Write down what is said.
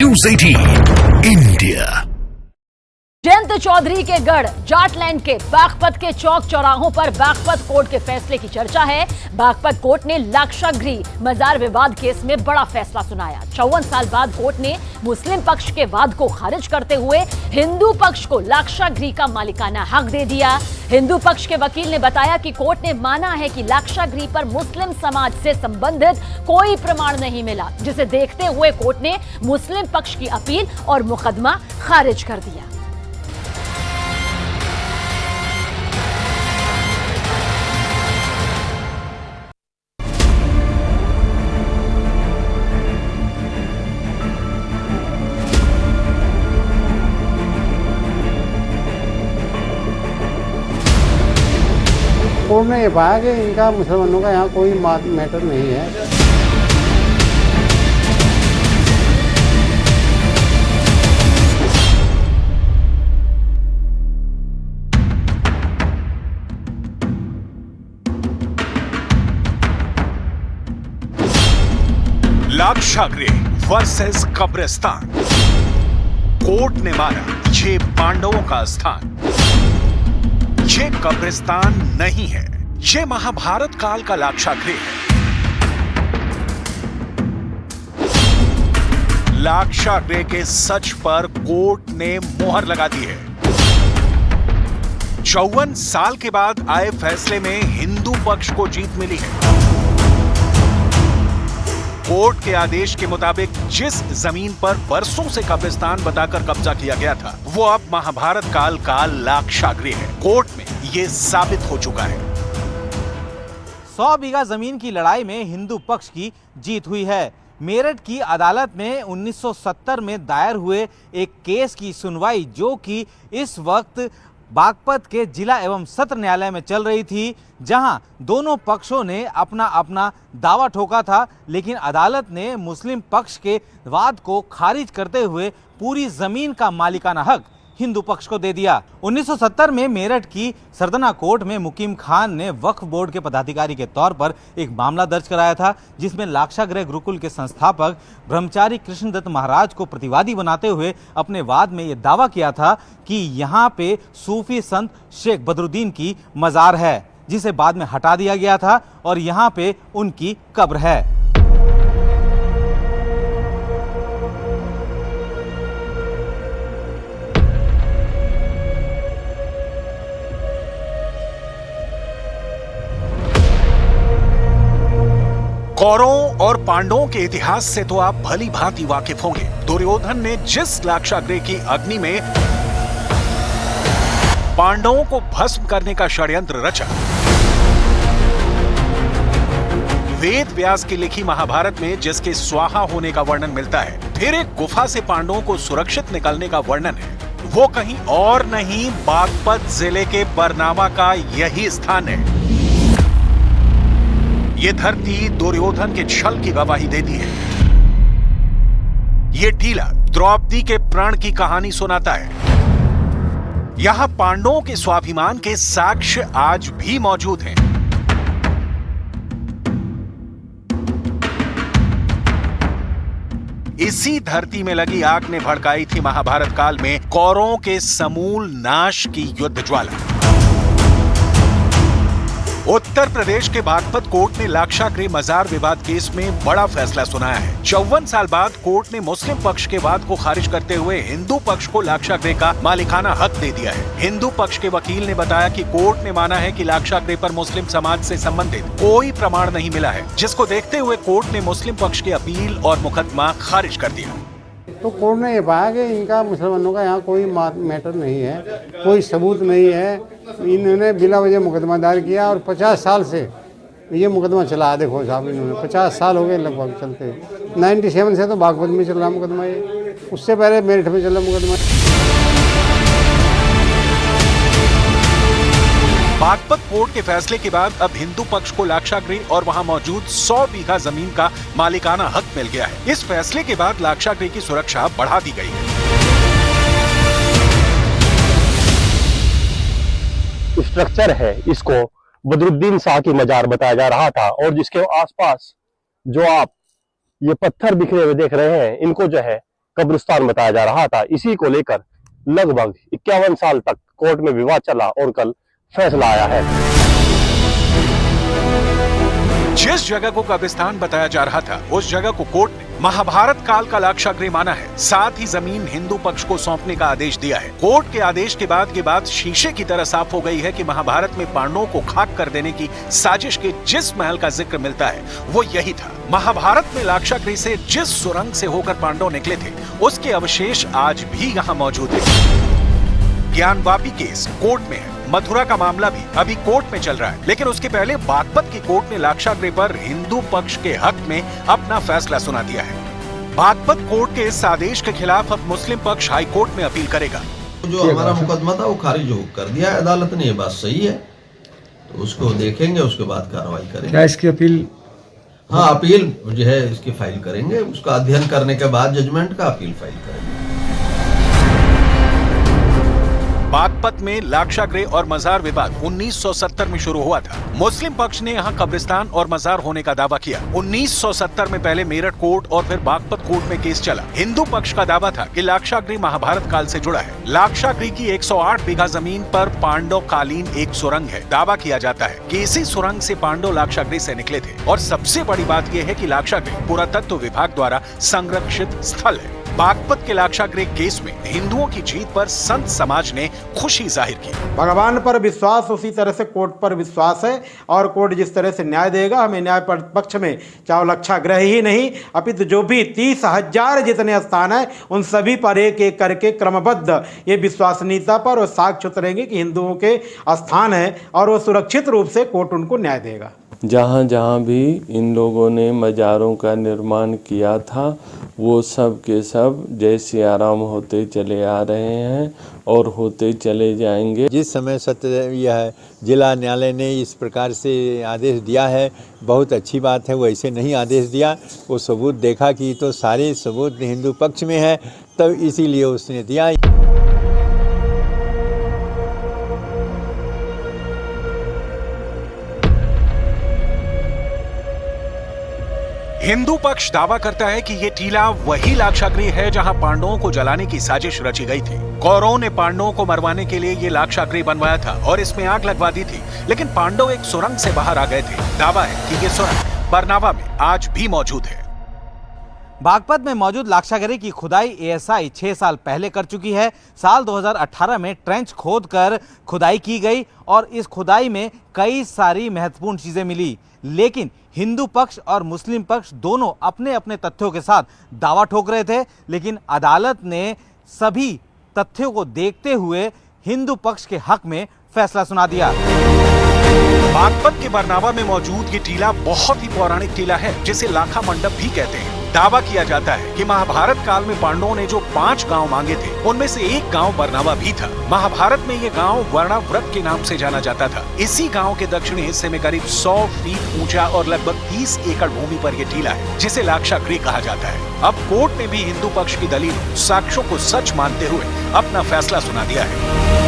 News 18 India. Jayant Chaudhary के गढ़ जाटलैंड के बागपत के चौक चौराहों पर बागपत कोर्ट के फैसले की चर्चा है। बागपत कोर्ट ने लाक्षागृह मजार विवाद केस में बड़ा फैसला सुनाया। 54 साल बाद कोर्ट ने मुस्लिम पक्ष के वाद को खारिज करते हुए हिंदू पक्ष को लाक्षागृह का मालिकाना हक दे दिया। हिंदू पक्ष के वकील ने बताया कि कोर्ट ने माना है कि लाक्षागृह पर मुस्लिम समाज से संबंधित कोई प्रमाण नहीं मिला, जिसे देखते हुए कोर्ट ने मुस्लिम पक्ष की अपील और मुकदमा खारिज कर दिया। कोर्ट ने ये पाया कि इनका मुसलमानों का यहाँ कोई मैटर नहीं है। लाक्षागृह वर्सेस कब्रिस्तान। कोर्ट ने माना ये पांडवों का स्थान, ये कब्रिस्तान नहीं है, ये महाभारत काल का लाक्षागृह है। लाक्षागृह के सच पर कोर्ट ने मोहर लगा दी है। 54 साल के बाद आए फैसले में हिंदू पक्ष को जीत मिली है। कोर्ट के आदेश के मुताबिक जिस जमीन पर बरसों से कब्रिस्तान बताकर कब्जा किया गया था, वो अब महाभारत काल का लाक्षागृह है। कोर्ट में ये साबित हो चुका है। 100 बीघा जमीन की लड़ाई में हिंदू पक्ष की जीत हुई है। मेरठ की अदालत में 1970 में दायर हुए एक केस की सुनवाई, जो कि इस वक्त बागपत के जिला एवं सत्र न्यायालय में चल रही थी, जहां दोनों पक्षों ने अपना अपना दावा ठोका था, लेकिन अदालत ने मुस्लिम पक्ष के वाद को खारिज करते हुए पूरी जमीन का मालिकाना हक हिंदू पक्ष को दे दिया। 1970 में मेरठ की सरदना कोर्ट में मुकीम खान ने वक्फ बोर्ड के पदाधिकारी के तौर पर एक मामला दर्ज कराया था, जिसमें लाक्षागृह गुरुकुल के संस्थापक ब्रह्मचारी कृष्णदत्त महाराज को प्रतिवादी बनाते हुए अपने वाद में यह दावा किया था कि यहाँ पे सूफी संत शेख बदरुद्दीन की मजार है, जिसे बाद में हटा दिया गया था और यहाँ पे उनकी कब्र है। कौरवों और पांडवों के इतिहास से तो आप भली भांति वाकिफ होंगे। दुर्योधन ने जिस लाक्षागृह की अग्नि में पांडवों को भस्म करने का षड्यंत्र रचा, वेद व्यास की लिखी महाभारत में जिसके स्वाहा होने का वर्णन मिलता है, फिर एक गुफा से पांडवों को सुरक्षित निकलने का वर्णन है, वो कहीं और नहीं बागपत जिले के बरनामा का यही स्थान है। ये धरती दुर्योधन के छल की गवाही देती है। ये टीला द्रौपदी के प्राण की कहानी सुनाता है। यहां पांडवों के स्वाभिमान के साक्ष्य आज भी मौजूद हैं। इसी धरती में लगी आग ने भड़काई थी महाभारत काल में कौरवों के समूल नाश की युद्ध ज्वाला। उत्तर प्रदेश के बागपत कोर्ट ने लाक्षागृह मजार विवाद केस में बड़ा फैसला सुनाया है। 54 साल बाद कोर्ट ने मुस्लिम पक्ष के वाद को खारिज करते हुए हिंदू पक्ष को लाक्षागृह का मालिकाना हक दे दिया है। हिंदू पक्ष के वकील ने बताया कि कोर्ट ने माना है कि लाक्षागृह पर मुस्लिम समाज से संबंधित कोई प्रमाण नहीं मिला है, जिसको देखते हुए कोर्ट ने मुस्लिम पक्ष की अपील और मुकदमा खारिज कर दिया। तो कोर्ट ने ये पाया कि इनका मुसलमानों का यहाँ कोई मैटर नहीं है, कोई सबूत नहीं है। इन्होंने बिला वजह मुकदमा दायर किया और 50 साल से ये मुकदमा चला। देखो साहब, इन्होंने 50 साल हो गए लगभग चलते। 97 से तो बागपत में चल रहा मुकदमा, ये उससे पहले मेरठ में चल रहा मुकदमा। बागपत कोर्ट के फैसले के बाद अब हिंदू पक्ष को लाक्षागृह और वहां मौजूद 100 बीघा जमीन का मालिकाना हक मिल गया है। इस फैसले के बाद लाक्षागृह की सुरक्षा बढ़ा दी गई है। स्ट्रक्चर है, इसको बदरुद्दीन शाह की मजार बताया जा रहा था और जिसके आसपास जो आप ये पत्थर बिखरे हुए देख रहे हैं, इनको जो है कब्रिस्तान बताया जा रहा था। इसी को लेकर लगभग 51 साल तक कोर्ट में विवाद चला और कल फैसला आया है। जिस जगह को कब्रिस्तान बताया जा रहा था, उस जगह को कोर्ट ने महाभारत काल का लाक्षागृह माना है। साथ ही जमीन हिंदू पक्ष को सौंपने का आदेश दिया है। कोर्ट के आदेश के बाद ये बात शीशे की तरह साफ हो गई है कि महाभारत में पांडवों को खाक कर देने की साजिश के जिस महल का जिक्र मिलता है वो यही था। महाभारत में लाक्षागृह से जिस सुरंग से होकर पांडव निकले थे, उसके अवशेष आज भी यहाँ मौजूद है। ज्ञानवापी केस कोर्ट में है। मथुरा का मामला भी अभी कोर्ट में चल रहा है, लेकिन उसके पहले बागपत की कोर्ट ने लाक्षागृह पर हिंदू पक्ष के हक में अपना फैसला सुना दिया है। बागपत कोर्ट के इस आदेश के खिलाफ अब मुस्लिम पक्ष हाई कोर्ट में अपील करेगा। जो हमारा मुकदमा था वो खारिज कर दिया है अदालत ने, ये बात सही है, तो उसको देखेंगे, उसके बाद कार्रवाई करेंगे। क्या इसकी अपील? हाँ, अपील जो है इसकी फाइल करेंगे, उसका अध्ययन करने के बाद जजमेंट का अपील फाइल करेंगे। बागपत में लाक्षागृह और मजार विवाद 1970 में शुरू हुआ था। मुस्लिम पक्ष ने यहाँ कब्रिस्तान और मजार होने का दावा किया। 1970 में पहले मेरठ कोर्ट और फिर बागपत कोर्ट में केस चला। हिंदू पक्ष का दावा था कि लाक्षागृह महाभारत काल से जुड़ा है। लाक्षागृह की 108 बीघा जमीन पर पांडव कालीन एक सुरंग है। दावा किया जाता है कि इसी सुरंग से पांडव लाक्षागृह से निकले थे। और सबसे बड़ी बात यह है कि लाक्षागृह पुरातत्व विभाग द्वारा संरक्षित स्थल है। बागपत के लाक्षागृह केस में हिंदुओं की जीत पर संत समाज ने खुशी जाहिर की। भगवान पर विश्वास, उसी तरह से कोर्ट पर विश्वास है और कोर्ट जिस तरह से न्याय देगा, हमें न्याय पक्ष में चाहे लाक्षागृह ही नहीं अपितु जो भी 30,000 जितने स्थान है उन सभी पर एक एक करके क्रमबद्ध ये विश्वसनीयता पर और साक्ष्य उतरेंगे कि हिंदुओं के स्थान है और वो सुरक्षित रूप से कोर्ट उनको न्याय देगा। जहाँ जहाँ भी इन लोगों ने मज़ारों का निर्माण किया था वो सब के सब जय सिया राम होते चले आ रहे हैं और होते चले जाएंगे। जिस समय यह जिला न्यायालय ने इस प्रकार से आदेश दिया है, बहुत अच्छी बात है। वो ऐसे नहीं आदेश दिया, वो सबूत देखा कि तो सारे सबूत हिंदू पक्ष में है, तब इसीलिए उसने दिया। हिंदू पक्ष दावा करता है कि ये टीला वही लाक्षागृह है जहां पांडवों को जलाने की साजिश रची गई थी। कौरवों ने पांडवों को मरवाने के लिए ये लाक्षागृह बनवाया था और इसमें आग लगवा दी थी, लेकिन पांडव एक सुरंग से बाहर आ गए थे। दावा है कि ये सुरंग बरनावा में आज भी मौजूद है। बागपत में मौजूद लाक्षागृह की खुदाई एएसआई 6 साल पहले कर चुकी है। साल 2018 में ट्रेंच खोदकर खुदाई की गई और इस खुदाई में कई सारी महत्वपूर्ण चीजें मिली, लेकिन हिंदू पक्ष और मुस्लिम पक्ष दोनों अपने अपने तथ्यों के साथ दावा ठोक रहे थे, लेकिन अदालत ने सभी तथ्यों को देखते हुए हिंदू पक्ष के हक में फैसला सुना दिया। बागपत के बरनावा में मौजूद ये टीला बहुत ही पौराणिक टीला है, जिसे लाखा मंडप भी कहते हैं। दावा किया जाता है कि महाभारत काल में पांडवों ने जो 5 गांव मांगे थे, उनमें से एक गांव बरनावा भी था। महाभारत में ये गांव वर्णाव्रत के नाम से जाना जाता था। इसी गांव के दक्षिणी हिस्से में करीब 100 फीट ऊंचा और लगभग 30 एकड़ भूमि पर यह टीला है, जिसे लाक्षागृह कहा जाता है। अब कोर्ट ने भी हिंदू पक्ष की दलील साक्ष्यों को सच मानते हुए अपना फैसला सुना दिया है।